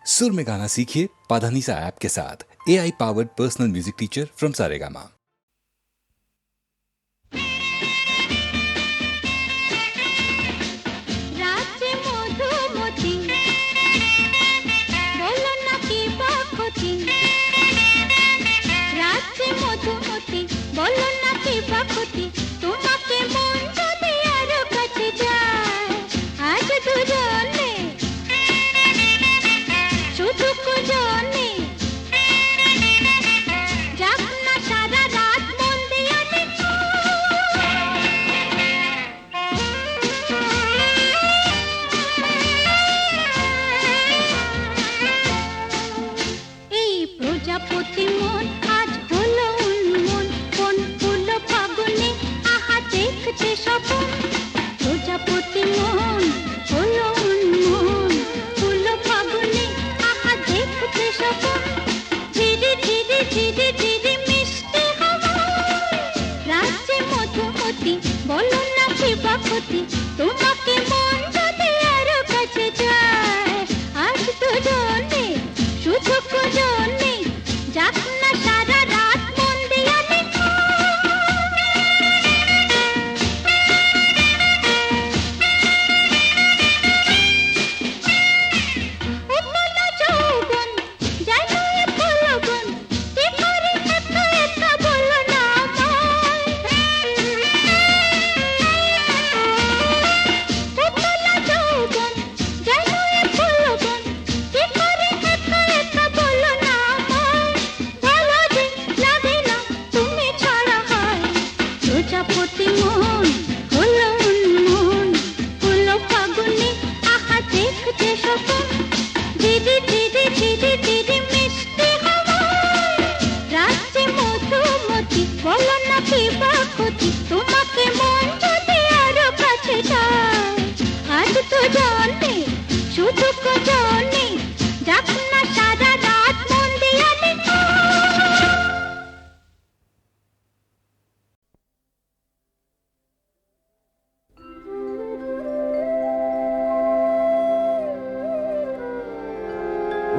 सुर में गाना सीखिए पाधानीसा ऐप के साथ। AI powered personal music teacher from Saregama.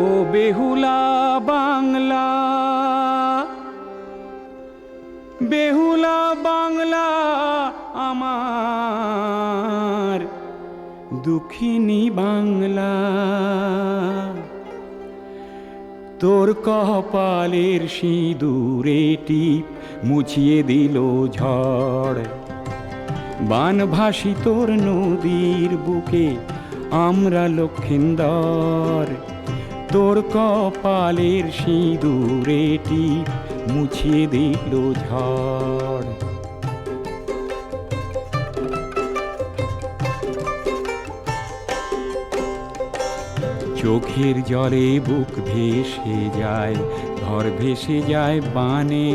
ও বেহুলা বাংলা, বেহুলা বাংলা আমার দুঃখিনী বাংলা। তোর কপালের সিঁদুরে টিপ মুছিয়ে দিল ঝড়, বানভাসী তোর নদীর বুকে আমরা লক্ষিন্দর। তোর কপালের সিঁদুরে টিপ মুছিয়ে দিল ঝড়। চোখের জলে বুক ভেসে যায়, ঘর ভেসে যায় বানে।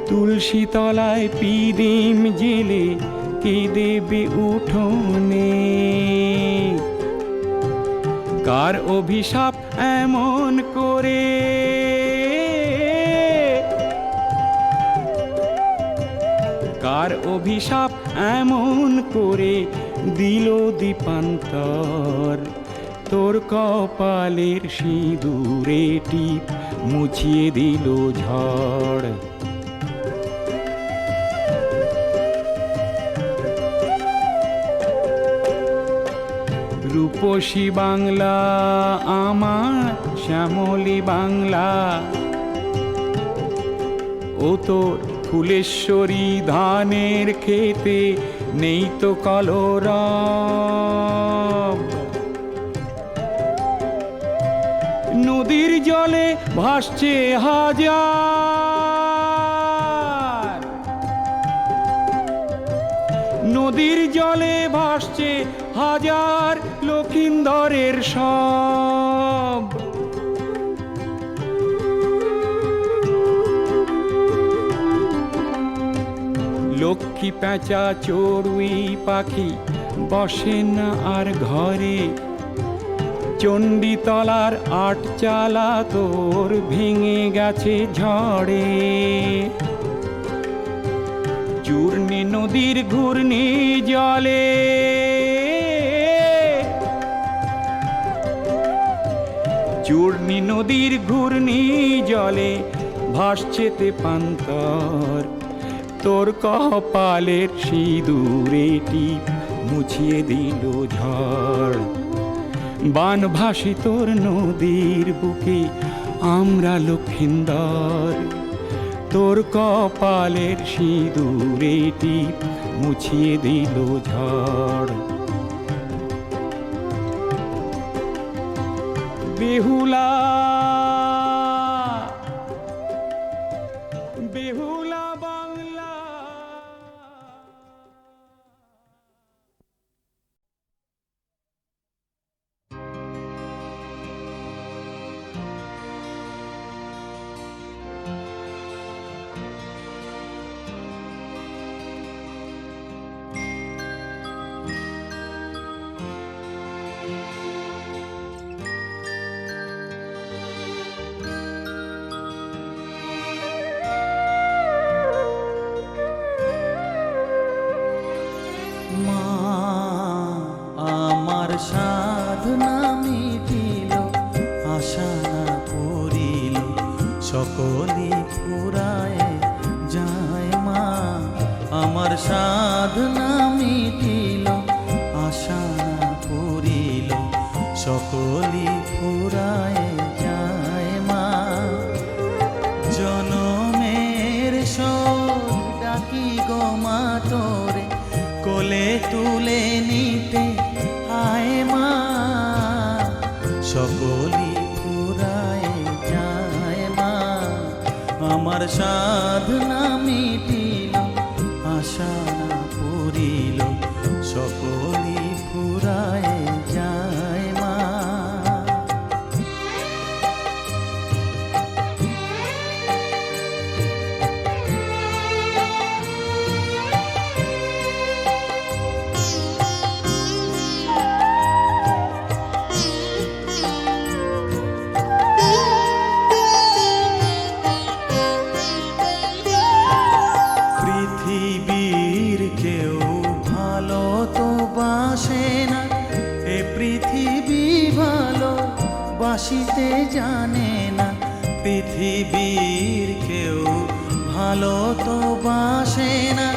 তুলসী তলায় পিদিম জেলে কে দেবে উঠোনে। কার অভিশাপ এমন করে, কার অভিশাপ এমন করে দিল দীপান্তর। তোর কপালের সিঁদুরে টিপ মুছিয়ে দিল ঝড়। রূপসী বাংলা আমার শ্যামলী বাংলা, ও তোর ফুলেশ্বরী ধানের খেতে নেই তো কলরব। নদীর জলে ভাসছে হাজার, নদীর জলে ভাসছে হাজার লক্ষিন্দরের সব। লক্ষ্মী পেঁচা চড়ুই পাখি বসে না আর ঘরে। চণ্ডীতলার আটচালা তোর ভেঙে গেছে ঝড়ে। চূর্ণী নদীর ঘূর্ণি জলে চূর্ণী নদীর ঘূর্ণি জলে ভাসছেতে পান্তর, তোর কপালের সিঁদুরে টিপ মুছিয়ে দিল ঝড়। বান ভাসে তোর নদীর বুকে আমরা লক্ষিন্দর, তোর কপালের সিঁদুরে টিপ মুছিয়ে দিল ঝড়। বেহুলা বেহুলা বাংলা। মা আমার সাধনা মিটিল, আশা না পুরিল, সকলে ফুরায় যায়। মা আমার সাধনা মিটিল, আশা না পুরিল, সকলে ফুরায় যায়। মা জনমের শোক ডাকি গো মা তোরে, কোলে তুলে নিতে আয় মা, সকলি ফুরায় যায়। মা আমার সাধনা মিটিল, আশা না পুরিল, সকলি ফুরায় যায়। মা পৃথিবীর কেউ ভালো তো বাসে না, এ পৃথিবী ভালো বাসিতে জানে না। পৃথিবীর কেউ ভালো তো বাসে না,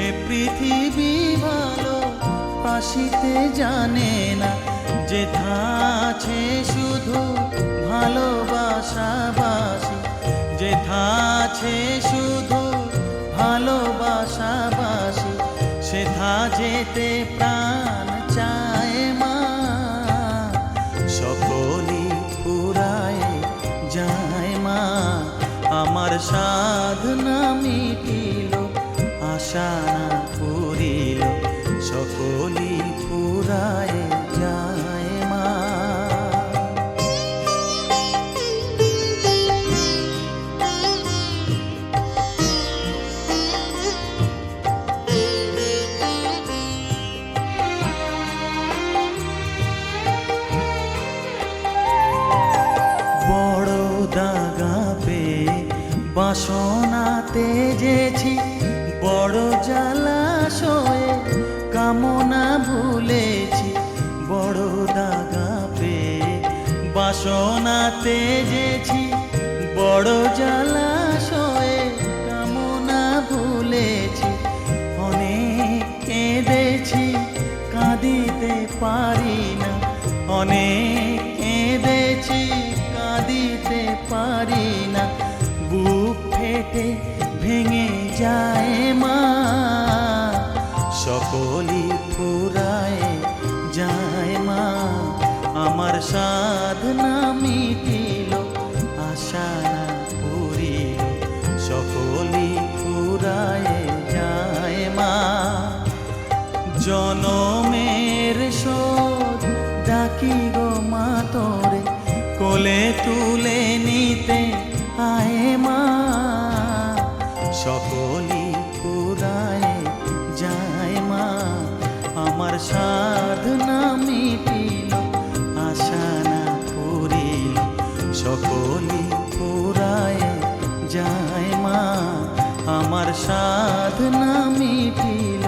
এ পৃথিবী ভালো বাসিতে জানে না। যেথা আছে শুধু ভালোবাসা বাসি, যেথা আছে শুধু ভালোবাসাবাসি, সেথা যেতে প্রাণ চায়। মা সকলি ফুরায় যায়। মা আমার সাধনা মিটিল, আশা না পুরিল, সকলি ফুরায় যায়। মা বড় দাগা পেয়ে বাসনাতে যেছি, বড় জলাশয়ে কামনা ভুলেছি। বড় দাগা পেয়ে বাসনাতে যেছি, বড় জলাশয়ে কামনা ভুলেছি। অনেক কেঁদেছি কাঁদিতে পারি না, অনেক কেঁদেছি কাঁদিতে পারি না। বুক ফেটে ভেঙে যায়। মা সকলি ফুরায় যায়। মা আমার সাধনা মিটিল, আশা না পুরিল, সকলি ফুরায় যায়। মা জনমের শোধ ডাকি গো মা তোরে, কোলে তুলে নিতে আয়। মা সকলি ফুরায় যায়। মা আমার সাধনা মিটিল, আশা না পুরিল, সকলি ফুরায় যায়। মা আমার সাধনা মিটিল,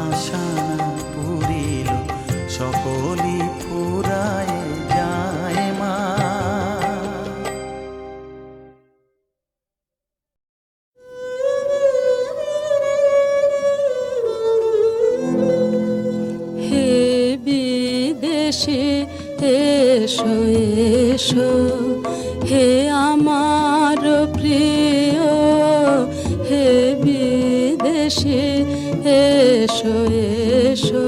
আশা না পুরিল, সকলি ফুরায় যায়। মা এসো এসো হে আমার প্রিয় হে বিদেশি এসো এসো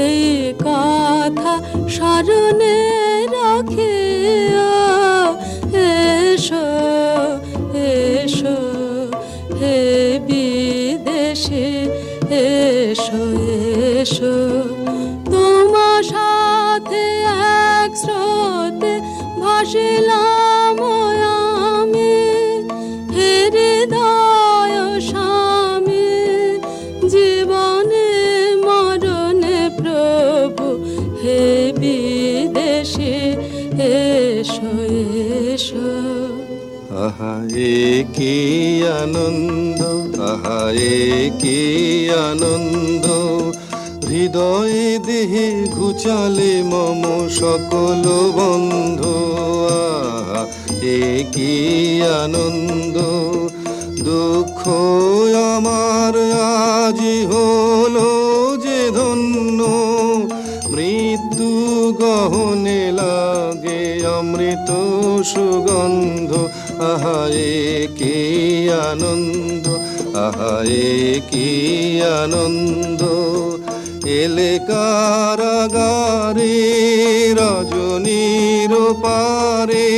এই কথা স্মরণে রাখিও এসো এসো হে বিদেশি এসো এসো তোমার সাথে এক স্রোতে ভাসিলাম আমি হে হৃদয় স্বামী জীবনে মরণে প্রভু হে বিদেশি এসো এসো আহা এ কি আনন্দ, আহা এ কি আনন্দ, হৃদয়ে দেহে ঘুচালে মম সকল বন্ধ। আহা এ কি আনন্দ, দুঃখ আমার আজি হলো যে ধন্য, মৃত্যু গহনে লাগে অমৃত সুগন্ধ। আহা এ কি আনন্দ, আহা এ কি আনন্দ, এলে কারাগারে রজনীর পারে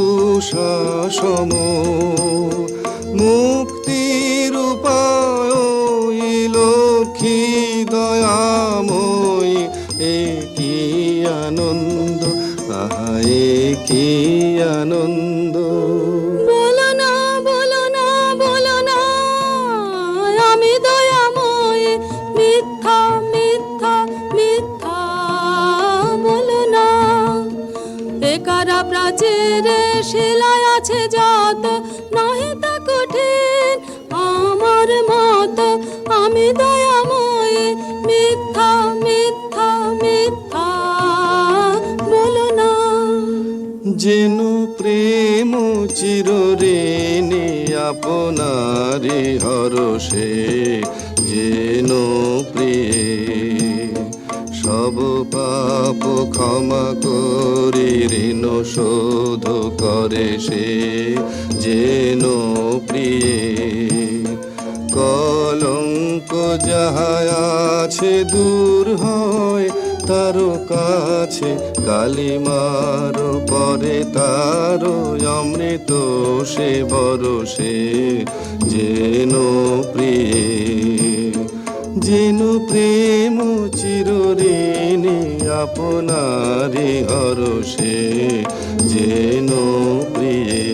উষা সম, মুক্তির উপায় লক্ষ্মী দয়াময়ী। এ কি আনন্দ, আহা এ কি আনন্দ। বলো না বলো না বলো না আমি দয়াময় মিথ্যা মিথ্যা মিথ্যা বলো না এ কারা প্রাচীরে শিলায় আছে যত নহে তা কঠিন আমার মত আমি দয়াময় মিথ্যা মিথ্যা মিথ্যা বলো না যেন প্রেম চিরঋণী আপনারি হরষে, যেন প্রিয়ে সব পাপ ক্ষমা করি ঋণ শোধ করে সে, যেন প্রিয়ে কলঙ্ক যাহা আছে দূর হয় তার কাছে, কালিমার পরে তার অমৃত সে বরষে, যেন প্রিয়ে যেন প্রেম চিরঋণী আপনারি হরষে, যেন প্রিয়ে।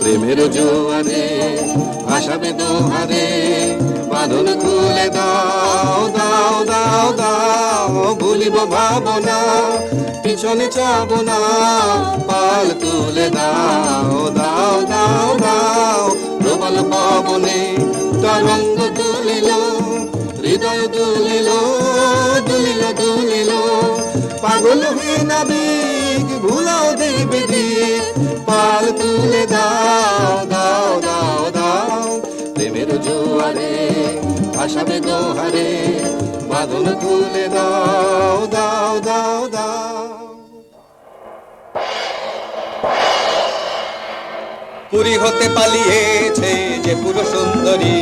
প্রেমের জোয়ারে ভাসাবে দোহারে, বাঁধন খুলে দাও দাও দাও দাও, ভুলিব ভাবনা পিছনে চাবো না, পাল তুলে দাও দাও দাও দাও। প্রবল পবনে তরঙ্গ তুলিল, হৃদয় দুলিল দুলিল দুলিল, পাগল হয়ে নাবিক ভুলাও দেবে দিক, পাল তুলে দাও দাও দাও দাও। প্রেমের জোয়ারে ভাসাবে দোহারে, বাঁধন খুলে দাও দাও দাও দাও। পুরী হতে পালিয়েছে যে পুরো সুন্দরী,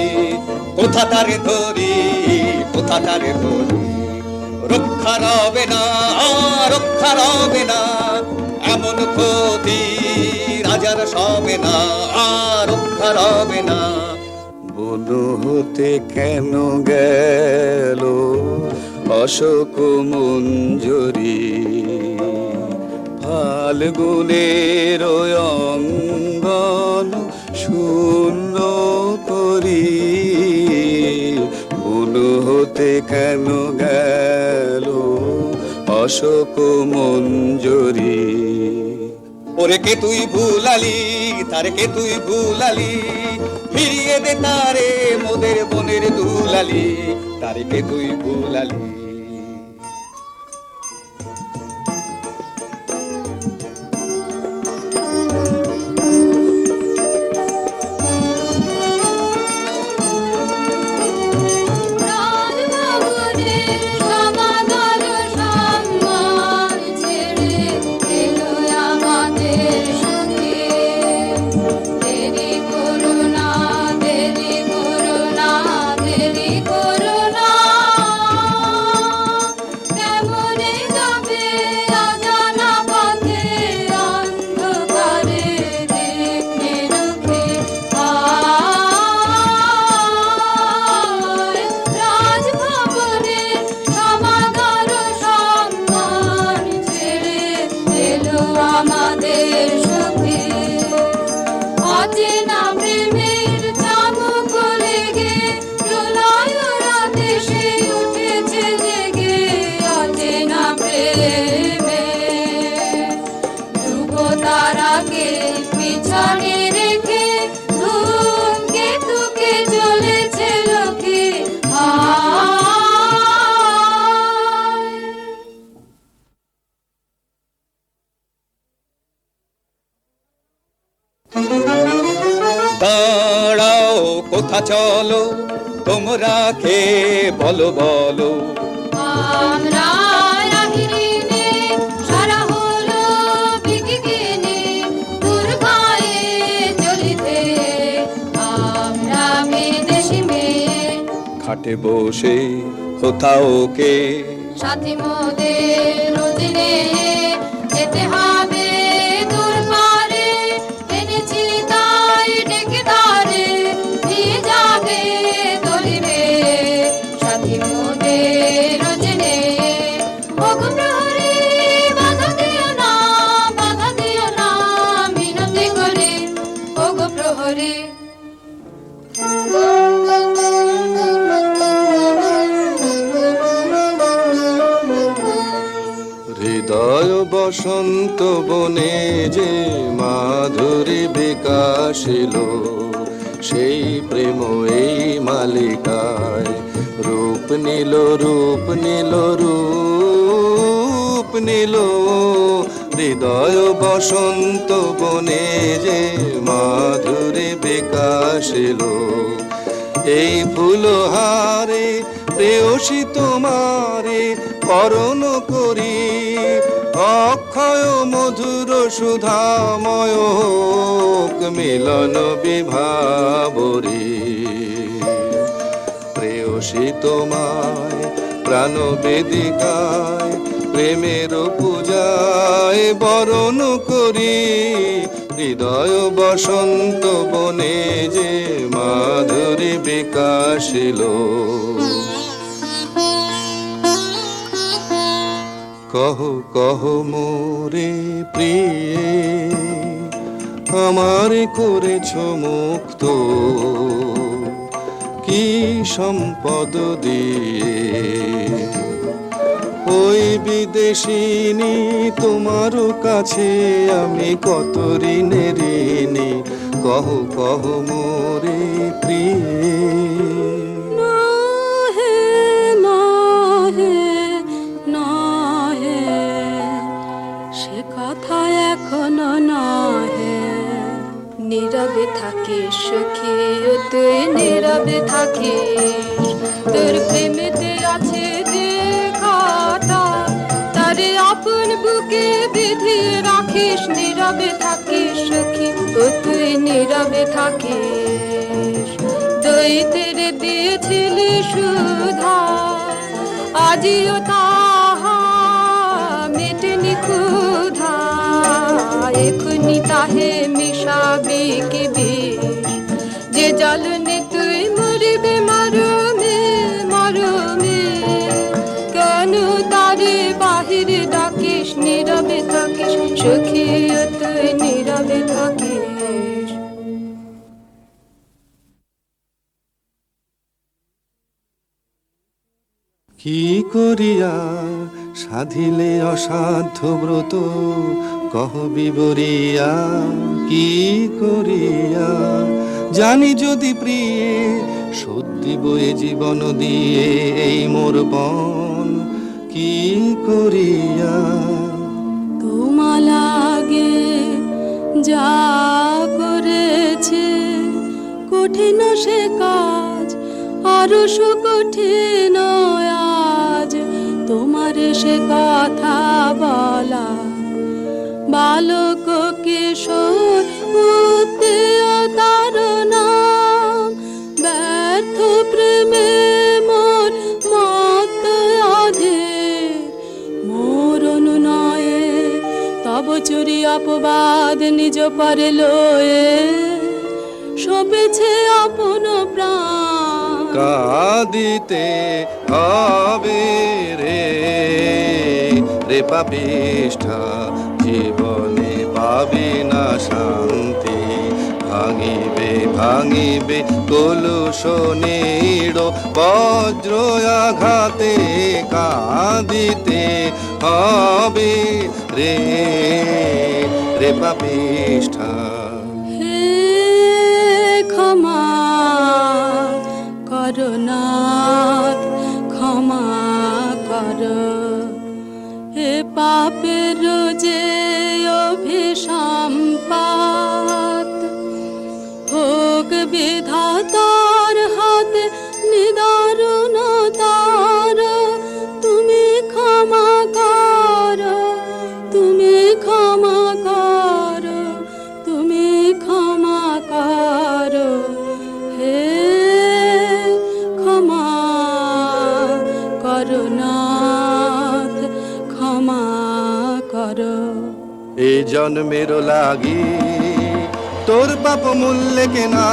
কোথা তারে ধরি কোথা তারে ধরি, রক্ষা রবে না রক্ষা রবে না, এমন ক্ষতি রাজার সবে না, রক্ষা রবে না। বন হতে কেন গেল অশোক মঞ্জরি, ফাল্গুনের অঙ্গন শূন্য করি, বন হতে কেন গেল অশোক মঞ্জরি। ওরে কে তুই ভুলালি তারে কে তুই ভুলালি, ফিরিয়ে দে তারে মোদের বনের দুলালি, তারে কে তুই ভুলালি। দাঁড়াও কোথা চলো তোমরা কে বলো বলো আমরা রাগিনী সারা হলো বিকিনে তোর গায়ে জ্বলিতে আমরা বিদেশি মেয়ে খাটে বসে কোথাও কে সাথী মোদের রোদিনে যেতে হবে দূর পারে এনেছি তাই ডেকে তারে নিয়ে যাবে দলিবে সাথী মোদের রোদিনে ওগো প্রহরী বাধা দিও না মিনতি করে ওগো প্রহরী হৃদয় বসন্ত বনে যে মাধুরী বিকাশিল সেই প্রেম এই মালিকায় রূপ নিল রূপ নিল রূপ নিল হৃদয় বসন্ত বনে যে মাধুরী বিকাশিল এই ফুলহারে প্রেয়সী তোমারে করণ করি অক্ষয় মধুর সুধাময় হোক মিলন বিভাবরী প্রেয়সী তোমায় প্রাণ বেদিকায় প্রেমের পূজায় বরণ করি হৃদয় বসন্ত বনে যে মাধুরী বিকাশিল কহ কহ মোরে প্রিয়ে আমার করেছ মুক্ত কি সম্পদ দিয়ে ওই বিদেশিনী তোমার কাছে আমি কত ঋণে ঋণী কহ কহ মোরে প্রিয়ে না হে না হে না হে সে কথা এখনো না হে নীরবে থাকিস সখী ও তুই নীরবে থাকিস তোর প্রেমেতে আছে যে কথা তারে আপন বুকে বিধিয়ে রাখিস নীরবে থাকিস সখী ও তুই নীরবে থাকিস দৈতের দিয়েছিলি সুধা আজিও তাহা মেটেনি ক্ষুধা এখনি তাহে মিশাবি কি বিষ যে জলনে তুই মরিবে মরমে মরমে কেন তারে বাহিরে ডাকিস নীরবে থাকিস সখী ও তুই নীরবে থাকিস কি করিয়া সাধিলে অসাধ্য ব্রত কহ বিবরিয়া কি করিয়া জানি যদি প্রিয়ে সত্যি বয়ে জীবন দিয়ে এই মোর পণ কি করিয়া তোমার লাগে যা করেছে কঠিন সে কাজ আরো সুকঠিন আজ তোমার সে কথা বলা বালক কিশোর তার নাম ব্যর্থ প্রেমে মোর মত অধীর মোর অনুনয়ে তব চুরি অপবাদ নিজ পরে লয়ে সপেছে আপন প্রাণ কাঁদিতে হবে রে রে পাপিষ্ঠা জীবনে পাবি না শান্তি ভাঙিবে ভাঙিবে কলুষ নীড় বজ্র আঘাতে কাঁদিতে হবে রে রে পাপিষ্ঠা হে ক্ষমা করুণাথ ক্ষমা কর হে পাপের যে অভিসম্পাত বিধাতার হাতে নিদারুণ তার, তুমি ক্ষমা কর, তুমি ক্ষমা কর, তুমি ক্ষমা কর, হে ক্ষমা করুণাথ, ক্ষমা কর। এই জন্মের লাগি তোর পাপ মূল্যে কেনা,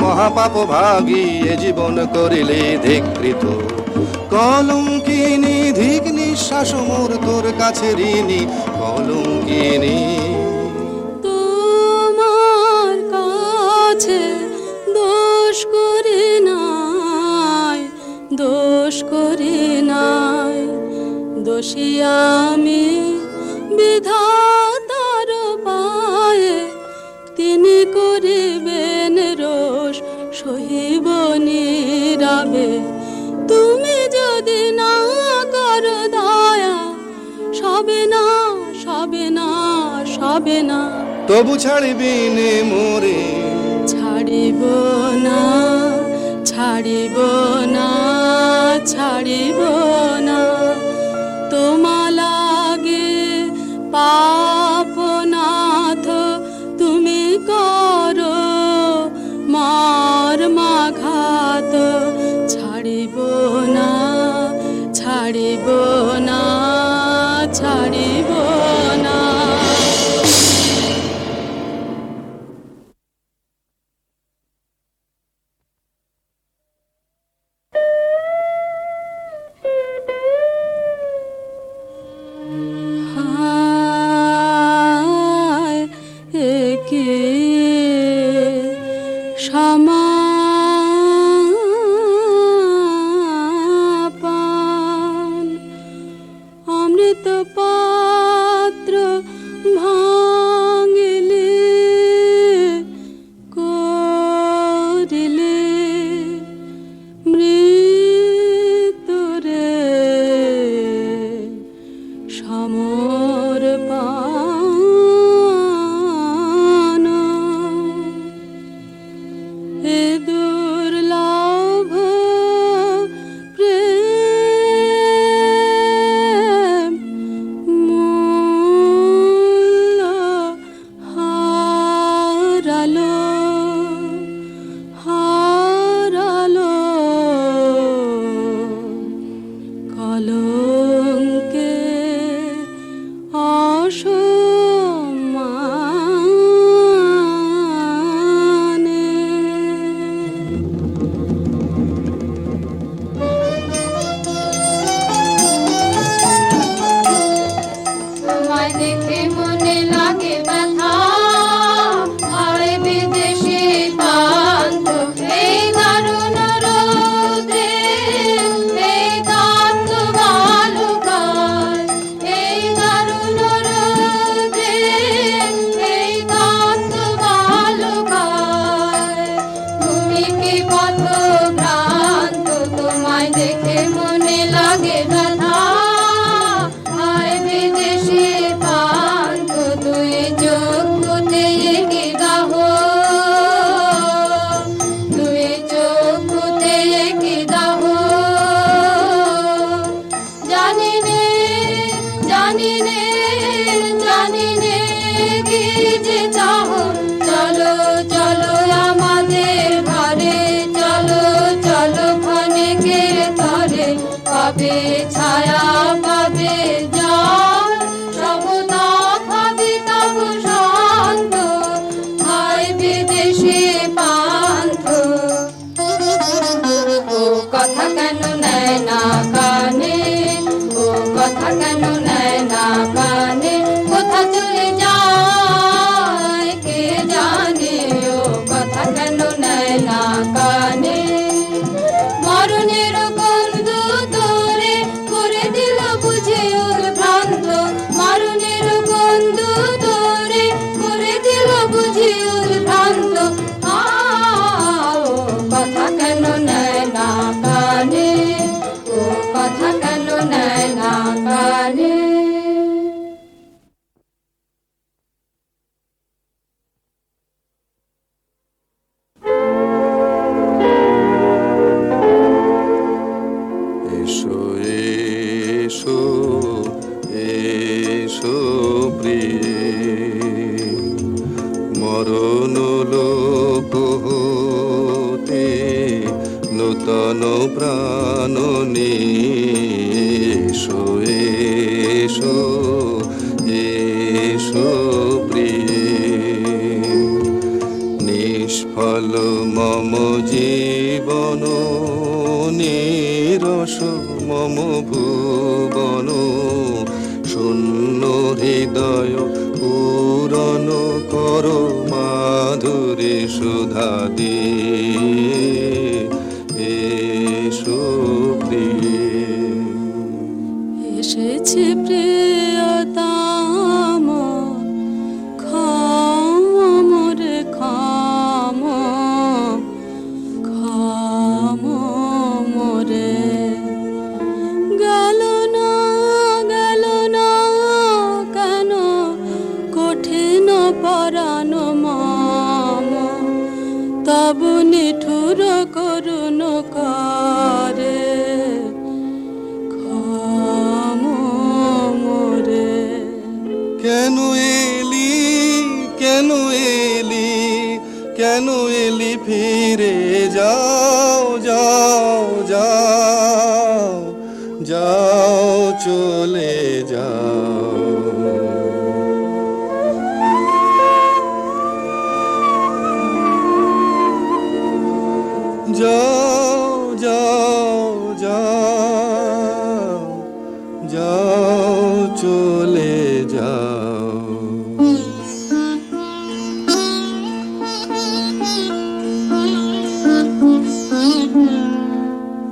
মহাপাপ ভাগী এ জীবন করিলে ধিকৃত। কলঙ্কিনী ধিক নিঃশ্বাস মোর তোর কাছে ঋণী, কলঙ্কিনী। তোমার কাছে দোষ করি নাই, দোষ করি নাই, দোষী আমি বিধাতার পায়ে, তিনি করিবেন রোষ সহিব নীরবে। তুমি যদি না করো দয়া, সবে না, সবে না, সবে না, তবু ছাড়িবি নে মোরে, ছাড়িব না, ছাড়িব না, ছাড়িব না। তোমা লাগে পাপনাথ, তুমি করো মর্মাঘাত, ছাড়িব না, ছাড়িব না, ছাড়িব না। হায় একে সমাপন, অমৃত পাত্র ভাঙিলে, করিলে মৃত্যুরে সমর্পণ। এ দুর্লভ প্রেম মূল্য হারালো, হারালো, কলঙ্কে অসম্মানে। তোমায় দেখে মনে লাগে ব্যথা, হয় বিদেশে পান্ত, এই দারুণ রোদে, এই কান্ত বালুকায়, এই দারুণ রোদে, এই কান্ত বালুকায়। তুমি কি পথ ভ্রান্ত, তোমায় দেখে মনে লাগে ব্যথা, হয় বিদেশে পান্ত, তুই চক্ষুতে কি দাহ, তুই চক্ষুতে কি দাহ। জানি নে, জানি নে, জানি নে কি যে চাহ। চলো চলো আমাদের ঘরে, চলো চলো ক্ষণিকের তরে, পাবে ছায়া পাবে জল, সবদা পাবে তব শান্ত, হয় বিদেশে পান্থ। ও কথা কেন নেয় না কানে, ও কথা কেন নেয় না কানে, কোথা চলে যায় কে জানে, ও কথা কেন নেয় না কানে। মরণের গন্ধ তোরে করে দিল বুঝে উদ্ভ্রান্ত, মরণের গন্ধ তোরে করে দিল বুঝে উদ্ভ্রান্ত। লোক হতে নূতন প্রাণ নিয়ে এসো এসো এসো প্রিয়ে নিষ্ফল মম জীবন নিরস মম ভুবন শূন্য হৃদয় পূরণ কর মাধুরী সুধা দিয়ে এসো প্রিয়ে এসেছে প্রিয়তম ক্ষম মোরে ক্ষম ক্ষম মোরে গেল না কেন কঠিন পরাণ মম তবু নিঠুর করুণ করে ক্ষম মোরে কেন এলি কেন এলি কেন এলি ফিরে যাও যাও যাও যাও চলে যাও যাও যাও যাও যাও চলে যাও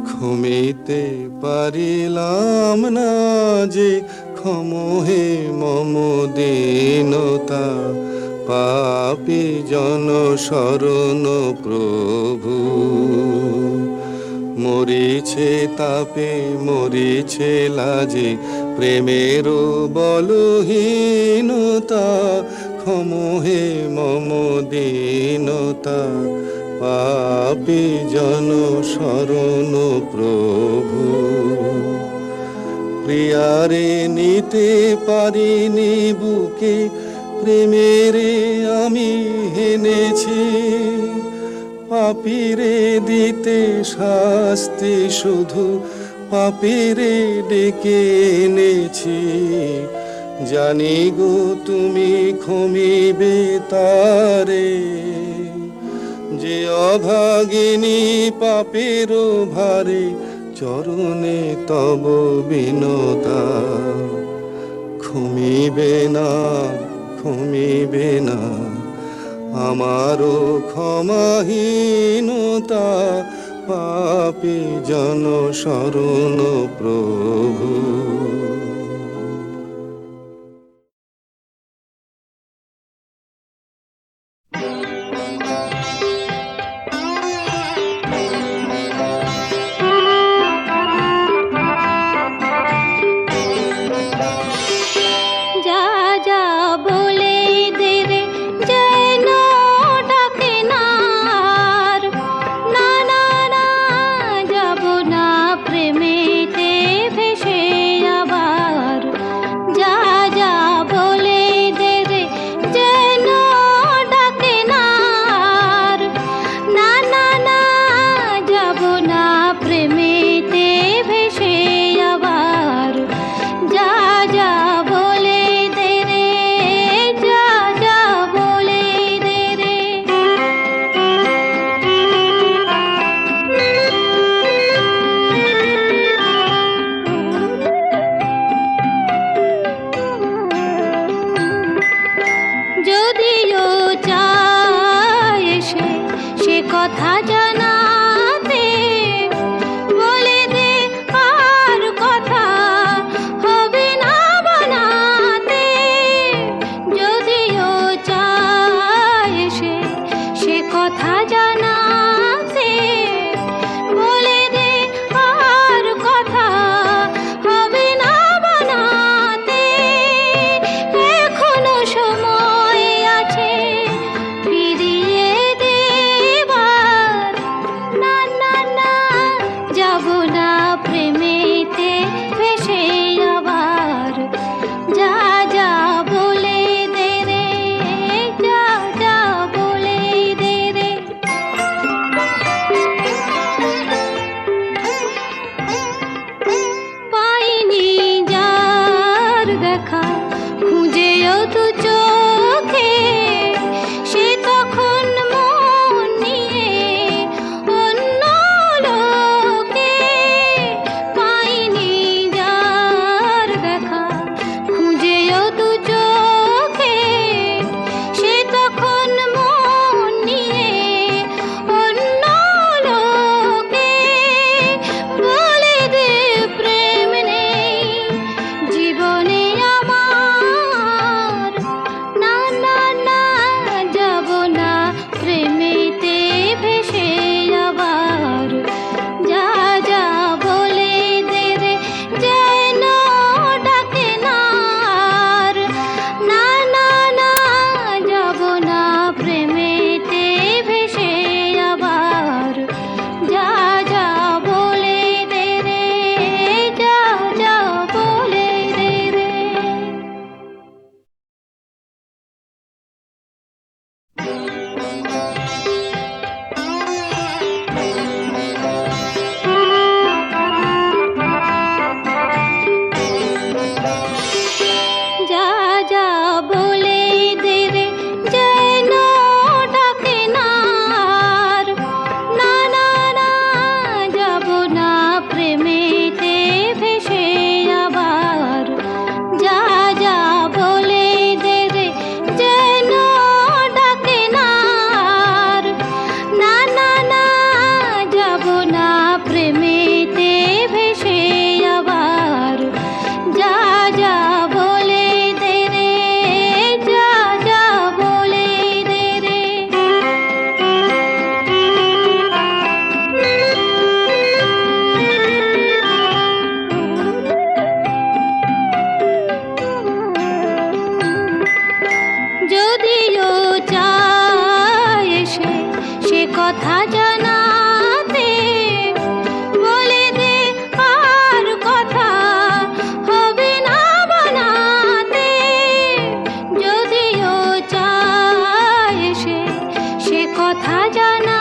ক্ষমিতে পারিলাম না যে ক্ষমহে মম দীনতা পাপী জন শরণ প্রভু মরিছে তাপে মরিছে লাজে প্রেমের বলহীনতা ক্ষমহে মম দীনতা পাপী জন শরণ প্রভু প্রিয়ারে নিতে পারিনি বুকে প্রেমেরে আমি হেনেছি পাপীরে দিতে শাস্তি শুধু পাপীরে ডেকে এনেছি জানি গো তুমি ক্ষমিবে তারে যে অভাগিনী পাপের ভারে চরণে তব বিনতা ক্ষমিবে না আমারও ক্ষমাহীনতা পাপী জন শরণ প্রভু সে কথা জানা